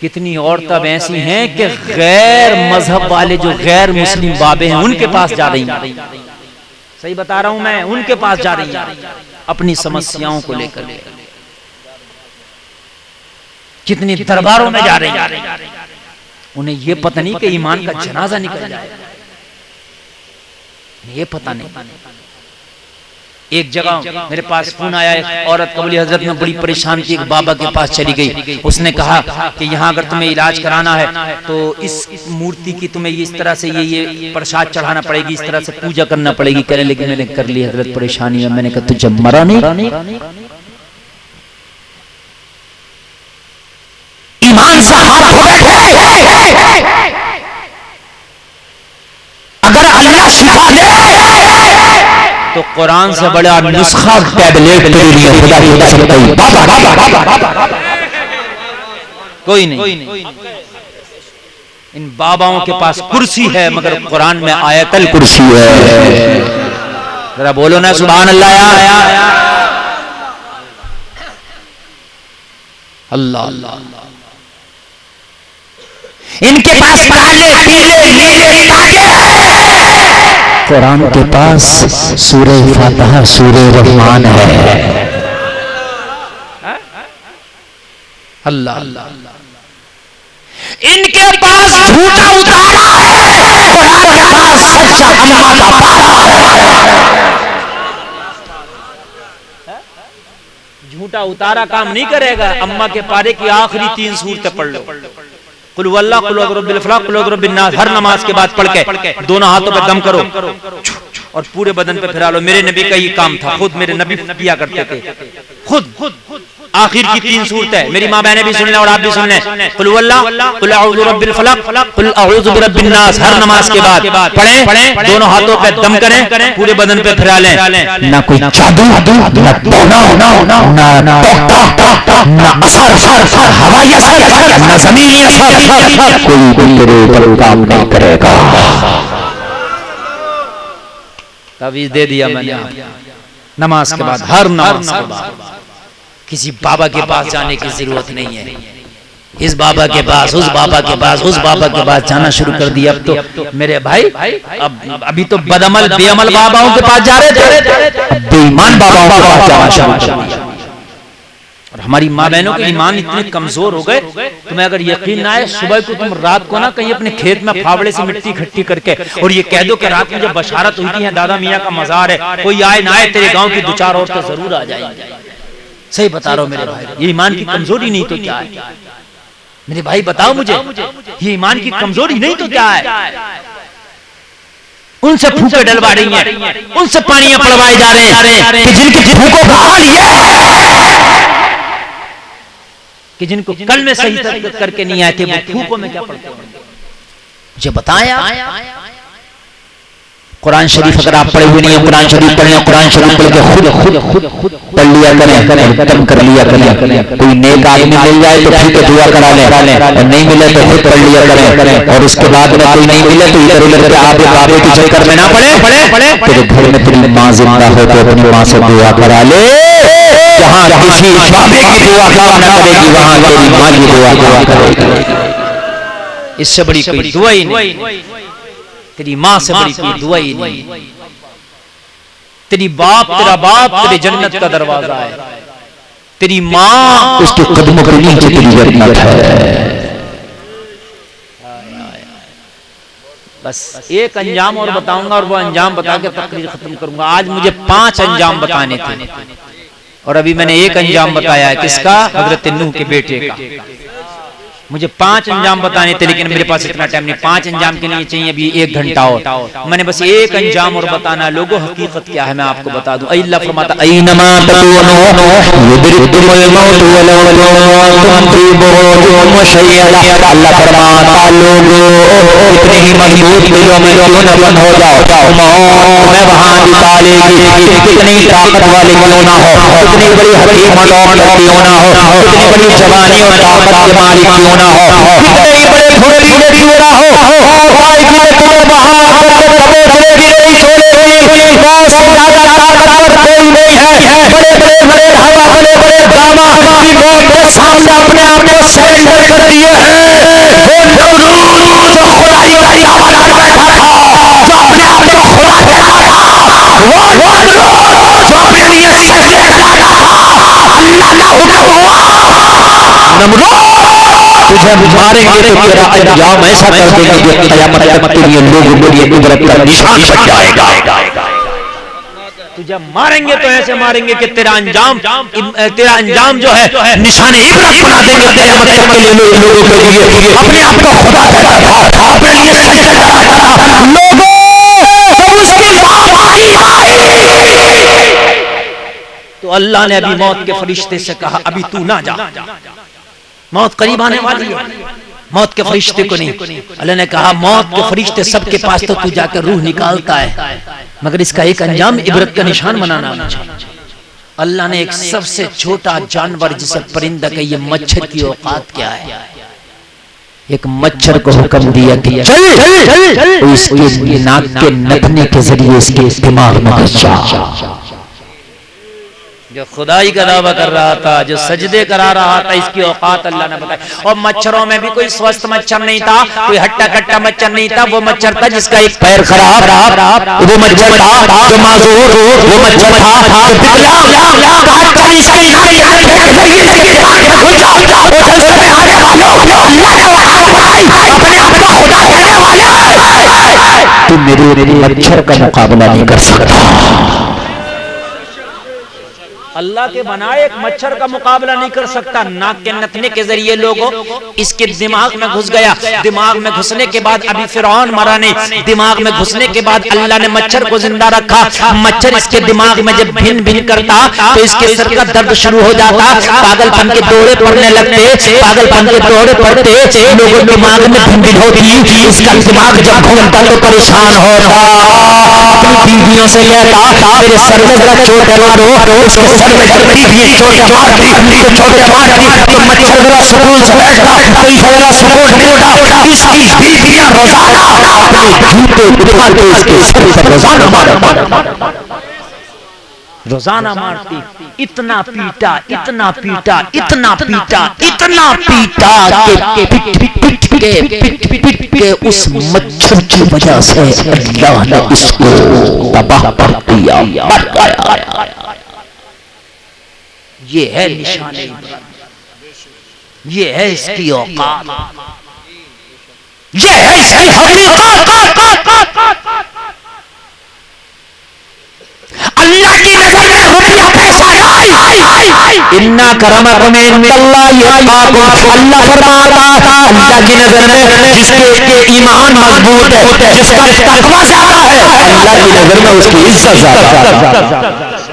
کتنی عورتیں ایسی ہیں کہ غیر مذہب والے جو غیر مسلم بابے ہیں ان کے پاس جا رہی ہیں، صحیح بتا رہا ہوں میں، ان کے پاس جا رہی ہیں اپنی سمسیاؤں کو لے کر، کتنی درباروں میں جا رہی ہیں، انہیں یہ پتہ نہیں کہ ایمان کا جنازہ نکل جائے، یہ پتہ نہیں۔ ایک جگہ میرے پاس فون آیا، ایک عورت قبول حضرت میں بڑی پریشان تھی، ایک بابا کے پاس چلی گئی، اس نے کہا کہ یہاں اگر تمہیں علاج کرانا ہے تو اس مورتی کی تمہیں اس طرح سے یہ پرساد چڑھانا پڑے گی، اس طرح سے پوجا کرنا پڑے گی، کہنے لگی میں نے کر لی حضرت پریشانی میں۔ میں نے کہا تو جب مرا نہیں ایمان سے ہاتھ دھو بیٹھے، اگر اللہ شفا دے تو قرآن سے بڑا نسخہ ٹیبلیٹ تیرے لیے خدا کی قسم کوئی نہیں۔ ان باباؤں کے پاس کرسی ہے مگر قرآن میں آیت الکرسی ہے، ذرا بولو نا سبحان اللہ۔ اللہ ان کے پاس کالے پیلے نیلے تاجے ہیں، قرآن کے پاس سورہ فاتحہ سورہ رحمان ہے۔ اللہ ان کے پاس جھوٹا اتارا ہے، قرآن کے پاس سچا اماں کا پارا ہے۔ جھوٹا اتارا کام نہیں کرے گا، اماں کے پارے کی آخری 3 سورتیں پڑھ لو، قل هو اللہ، قل اعوذ برب الفلق، قل اعوذ برب الناس، ہر نماز کے بعد پڑھ کے دونوں ہاتھوں پہ دم کرو اور پورے بدن پہ پھیلا لو۔ میرے نبی کا یہ کام تھا، خود میرے نبی کیا کرتے تھے، خود آخر کی 3 صورتیں میری ماں بہنیں بھی سن لیں اور آپ بھی سن لیں، قل هو اللہ، قل اعوذ برب الفلق، قل اعوذ برب الناس، ہر نماز کے بعد پڑھیں، دونوں ہاتھوں پہ دم کریں، پورے بدن پہ پھیلا لیں۔ نہ کوئی جادو، نہ ٹونا، نہ ٹوٹا، نہ اثر، ہوائی اثر، نہ زمینی اثر، کوئی تیرے اوپر کام نہیں کرے گا۔ تعویذ دے دیا میں نے نماز کے بعد، ہر نماز کے بعد۔ کسی بابا کے پاس جانے کی ضرورت نہیں ہے، اس بابا کے پاس، اس بابا کے پاس، اس بابا کے پاس جانا شروع کر دیا۔ اب تو میرے بھائی ابھی تو بدعمل بے عمل باباؤں کے پاس جا رہے تھے، اب بے ایمان باباؤں کے پاس جانا شروع کر دیا۔ اور ہماری ماں بہنوں کے ایمان اتنے کمزور ہو گئے، تمہیں اگر یقین نہ آئے، صبح کو تم رات کو نہ کہیں اپنے کھیت میں پھاوڑے سے مٹی اکٹھی کر کے اور یہ کہہ دو کہ رات میں جب بشارت ہوئی ہے دادا میاں کا مزار ہے، کوئی آئے نہ آئے تیرے گاؤں کی 2-4 عورتیں ضرور آ جائیں گی۔ صحیح بتا رہا ہوں میرے بھائی، یہ ایمان کی کمزوری نہیں تو کیا ہے؟ میرے بھائی بتاؤ مجھے، یہ ایمان کی کمزوری نہیں تو کیا ہے؟ ان سے پھوکے ڈلوا رہی ہیں، ان سے پانیاں پڑوائے جا رہے ہیں کہ جن کے پھوکوں کا حال یہ ہے کہ جن کو کل میں صحیح کر کے نہیں آئے تھے، وہ پھوکوں میں کیا پڑھتے ہیں؟ مجھے بتایا قرآن شریف اگر آپ پڑھے ہوئے نہیں ہیں، قرآن شریف پڑھیں، قرآن شریف پڑھ کے خود پڑھ لیا کریں، ختم کر لیا کریں۔ کوئی نیک آدمی مل جائے تو ٹھیک ہے دعا کرا لیں، اور نہیں ملے تو خود پڑھ لیا کریں، اور اس کے بعد میں کوئی نہیں ملے تو ادھر ادھر کے آپ بابے کے چکر میں نہ پڑے۔ تیرے گھر میں تیری ماں زندہ ہو تو اپنی ماں سے دعا کرا لے، جہاں کسی بابے کی دعا کام نہ کرے گی وہاں تیری ماں کی دعا کرے گی۔ اس سے بڑی کوئی دعا ہی نہیں، تیری ماں سے بڑی کوئی دعا ہی نہیں۔ تیری تیرا باپ تیرے جنت کا دروازہ ہے، تیری ماں اس کے قدموں کے نیچے تیری جنت ہے۔ بس ایک انجام اور بتاؤں گا اور وہ انجام بتا کے تقریر ختم کروں گا۔ آج مجھے 5 انجام بتانے تھے اور ابھی میں نے ایک انجام بتایا ہے، کس کا؟ حضرت نوح کے بیٹے کا۔ مجھے 5 انجام بتانے تھے لیکن میرے پاس اتنا ٹائم نہیں، 5 انجام کے لیے چاہیے ابھی 1 گھنٹہ اور۔ میں نے بس ایک انجام اور بتانا ہے۔ لوگوں حقیقت کیا ہے میں آپ کو بتا دوں۔ اللہ فرماتا اینما تکونوا یدرککم الموت ولو کنتم فی بروج مشیدہ۔ اللہ فرماتا لوگوں اتنے ہی مضبوط دلوں میں کیوں نہ بند ہو جاؤ، میں وہاں نکالے گی، کتنی طاقت والے کیوں نہ ہو، کتنی بڑی حکیم و ڈاکٹر کیوں نہ ہو، کتنی بڑی جوانی اور طاقت کے مالک کیوں نہ ہو، کتنے ہی بڑے پھرتیلے کیوں نہ ہو، پائے گی تمہیں وہاں کبے بڑے بھی نہیں چھوڑے گی، بس زیادہ طاقتور کوئی نہیں ہے، بڑے بڑے ہوا بڑے بڑے گاما کی موت کے سامنے اپنے آپ کو سرنڈر کر دیے ہیں۔ تجھے ماریں گے تو تیرا انجام ایسا کر دے گا کہ قیامت تک کے لیے لوگوں کے لیے عبرت کا نشان بن جائے گا. تجھے ماریں گے تو ایسے ماریں گے کہ تیرا انجام جو ہے نشان عبرت بنا دیں گے قیامت تک کے لیے لوگوں کے لیے. اپنے آپ کو خدا کہتا تھا, اپنے لیے سجدہ کرتا تھا. لوگوں جب اس کی موت آئی تو اللہ نے ابھی موت کے فرشتے سے کہا ابھی تو نہ جا, موت قریب آنے والی ہے, موت کے فرشتے کو نہیں. اللہ نے کہا موت کے فرشتے سب کے پاس تو جا کر روح نکالتا ہے, مگر اس کا ایک انجام عبرت کا نشان بنانا مجھے. اللہ نے ایک سب سے چھوٹا جانور جسے پرندہ کہ یہ مچھر کی اوقات کیا ہے, ایک مچھر کو حکم دیا کہ چل اس کے ناک کے نتنے کے ذریعے اس کے دماغ میں گھس جا. جو خدائی کا دعویٰ کر رہا تھا, جو سجدے کرا رہا تھا, اس کی اوقات اللہ نے بتائی. اور مچھروں میں بھی کوئی سوست مچھر نہیں تھا, کوئی ہٹا کٹا مچھر نہیں تھا. وہ مچھر تھا جس کا ایک پیر خراب, وہ مچھر تھا جو معذور, وہ مچھر تھا جو بکلا کاٹ کر اس کے ناک کے ذریعے سے دماغ میں گھس جا. وہ جلسے میں آنے والوں اللہ نے ہاتھ بڑھائی, اپنے آپ کو خدا کہنے والے تم میرے مچھر کا مقابلہ نہیں کر سکتا. اللہ کے بنائے ایک مچھر کا مقابلہ نہیں کر سکتا. ناک کے نتنے کے ذریعے لوگوں اس کے دماغ میں گھس گیا. دماغ میں گھسنے کے بعد ابھی فرعون مرا نہیں, دماغ میں گھسنے کے بعد اللہ نے مچھر کو زندہ رکھا. مچھر اس کے دماغ میں جب بھن بھن کرتا تو اس کے سر کا درد شروع ہو جاتا, پاگل پن کے دوڑے پڑنے لگتے, پاگل پن کے دوڑے پڑتے, لوگوں دماغ میں بھن بھن ہوتی. اس کا دماغ جب گھومتا تو پریشان ہوتا, اپنی بیویوں سے کہتا میرے سر میں ذرا چوٹ مارو, اس کے سر میں جلدی بھی چوٹیں مارتی, چوٹیں مارتی تو مچھر ذرا سکون سے بیٹھتا, کئی ذرا سکون ملتا. اس کی بیویاں روزانہ اپنے جوتے اٹھا کے اس کے سر پر روزانہ مارتی, روزانہ مارتی. اتنا پیٹا, اتنا پیٹا, اتنا پیٹا, اتنا پیٹا کہ پٹ کے اس مچھر کی وجہ سے اللہ نے اس کو تباہ کر دیا, مر گیا. یہ ہے نشان عبرت, یہ ہے اس کی اوقات, یہ ہے اس کی حقیقت. اللہ کی نظر میں روپیہ پیسہ نہیں, اِنَّ أَكْرَمَكُمْ عِندَ اللَّهِ أَتْقَاكُمْ. اللہ فرماتا اللہ کی نظر میں جس کے ایمان مضبوط ہے, جس کا تقویٰ زیادہ ہے, اللہ کی نظر میں اس کی عزت زیادہ.